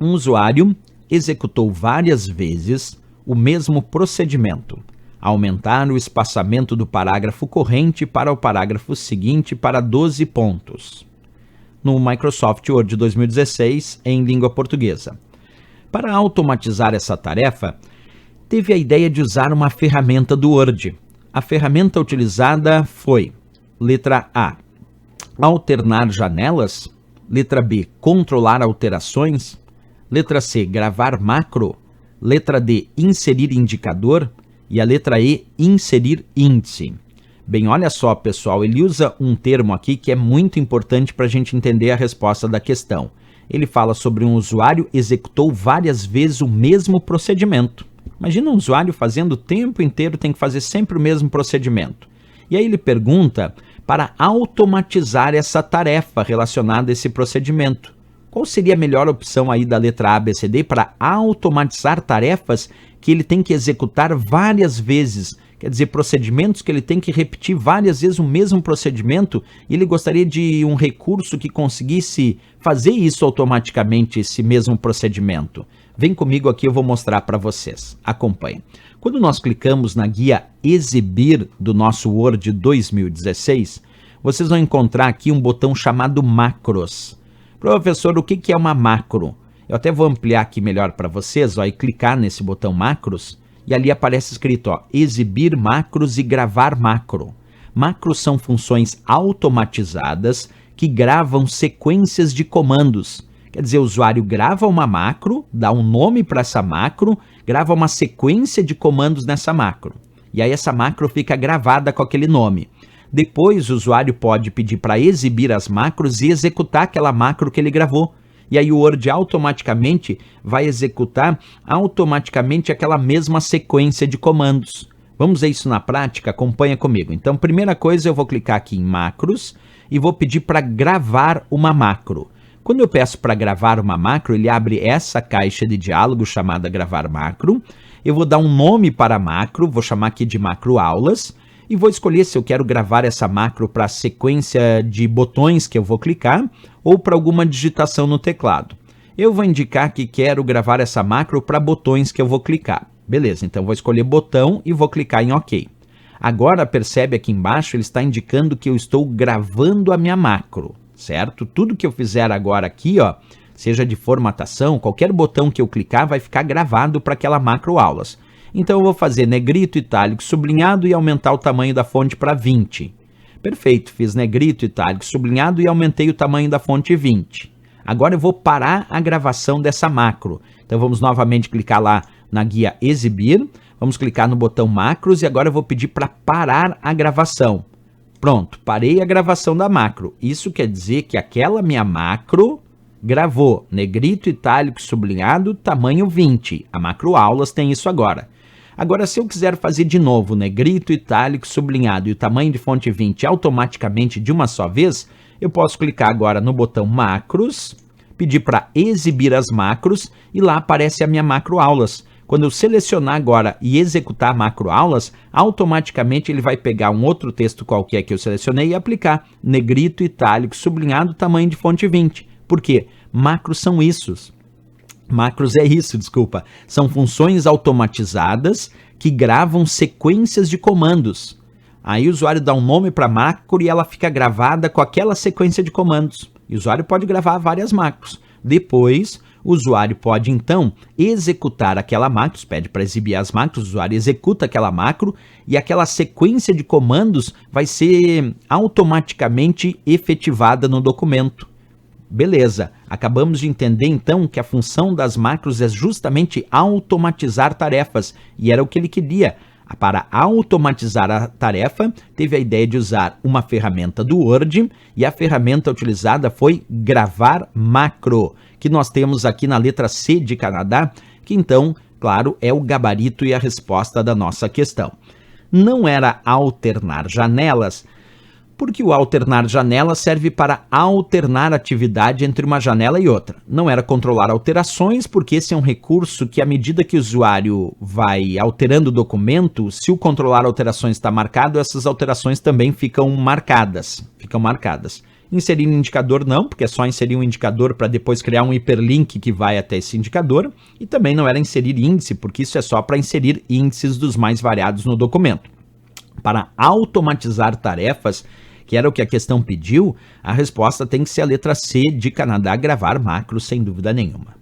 Um usuário executou várias vezes o mesmo procedimento. Aumentar o espaçamento do parágrafo corrente para o parágrafo seguinte para 12 pontos. No Microsoft Word 2016, em língua portuguesa. Para automatizar essa tarefa, teve a ideia de usar uma ferramenta do Word. A ferramenta utilizada foi: letra A, alternar janelas; letra B, controlar alterações; letra C, gravar macro; letra D, inserir indicador; e a letra E, inserir índice. Bem, olha só, pessoal, ele usa um termo aqui que é muito importante para a gente entender a resposta da questão. Ele fala sobre um usuário executou várias vezes o mesmo procedimento. Imagina um usuário fazendo o tempo inteiro, tem que fazer sempre o mesmo procedimento. E aí ele pergunta para automatizar essa tarefa relacionada a esse procedimento. Qual seria a melhor opção aí da letra A, B, C, D para automatizar tarefas que ele tem que executar várias vezes? Quer dizer, procedimentos que ele tem que repetir várias vezes o mesmo procedimento, e ele gostaria de um recurso que conseguisse fazer isso automaticamente, esse mesmo procedimento. Vem comigo aqui, eu vou mostrar para vocês. Acompanhe. Quando nós clicamos na guia Exibir do nosso Word 2016, vocês vão encontrar aqui um botão chamado Macros. Professor, o que é uma macro? Eu até vou ampliar aqui melhor para vocês, ó, e clicar nesse botão Macros, e ali aparece escrito, ó, exibir macros e gravar macro. Macros são funções automatizadas que gravam sequências de comandos. Quer dizer, o usuário grava uma macro, dá um nome para essa macro, grava uma sequência de comandos nessa macro. E aí essa macro fica gravada com aquele nome. Depois o usuário pode pedir para exibir as macros e executar aquela macro que ele gravou. E aí o Word automaticamente vai executar automaticamente aquela mesma sequência de comandos. Vamos ver isso na prática? Acompanha comigo. Então, primeira coisa, eu vou clicar aqui em macros e vou pedir para gravar uma macro. Quando eu peço para gravar uma macro, ele abre essa caixa de diálogo chamada gravar macro. Eu vou dar um nome para a macro, vou chamar aqui de macro aulas, e vou escolher se eu quero gravar essa macro para a sequência de botões que eu vou clicar ou para alguma digitação no teclado. Eu vou indicar que quero gravar essa macro para botões que eu vou clicar. Beleza, então vou escolher botão e vou clicar em OK. Agora percebe aqui embaixo, ele está indicando que eu estou gravando a minha macro, certo? Tudo que eu fizer agora aqui, ó, seja de formatação, qualquer botão que eu clicar vai ficar gravado para aquela macro aulas. Então eu vou fazer negrito, itálico, sublinhado e aumentar o tamanho da fonte para 20. Perfeito, fiz negrito, itálico, sublinhado e aumentei o tamanho da fonte 20. Agora eu vou parar a gravação dessa macro. Então vamos novamente clicar lá na guia Exibir, vamos clicar no botão Macros e agora eu vou pedir para parar a gravação. Pronto, parei a gravação da macro. Isso quer dizer que aquela minha macro gravou negrito, itálico, sublinhado, tamanho 20. A macro aulas tem isso agora. Agora, se eu quiser fazer de novo negrito, itálico, sublinhado e o tamanho de fonte 20 automaticamente de uma só vez, eu posso clicar agora no botão Macros, pedir para exibir as macros e lá aparece a minha macro aulas. Quando eu selecionar agora e executar macro aulas, automaticamente ele vai pegar um outro texto qualquer que eu selecionei e aplicar negrito, itálico, sublinhado, tamanho de fonte 20. Por quê? Macros são isso. Macros é isso, desculpa. São funções automatizadas que gravam sequências de comandos. Aí o usuário dá um nome para a macro e ela fica gravada com aquela sequência de comandos. E o usuário pode gravar várias macros. Depois, o usuário pode, então, executar aquela macro, pede para exibir as macros, o usuário executa aquela macro e aquela sequência de comandos vai ser automaticamente efetivada no documento. Beleza, acabamos de entender então que a função das macros é justamente automatizar tarefas, e era o que ele queria. Para automatizar a tarefa, teve a ideia de usar uma ferramenta do Word, e a ferramenta utilizada foi gravar macro, que nós temos aqui na letra C de Canadá, que então, claro, é o gabarito e a resposta da nossa questão. Não era alternar janelas, porque o alternar janela serve para alternar atividade entre uma janela e outra. Não era controlar alterações, porque esse é um recurso que, à medida que o usuário vai alterando o documento, se o controlar alterações está marcado, essas alterações também ficam marcadas. Inserir um indicador não, porque é só inserir um indicador para depois criar um hiperlink que vai até esse indicador. E também não era inserir índice, porque isso é só para inserir índices dos mais variados no documento. Para automatizar tarefas, que era o que a questão pediu, a resposta tem que ser a letra C de Canadá, gravar macros, sem dúvida nenhuma.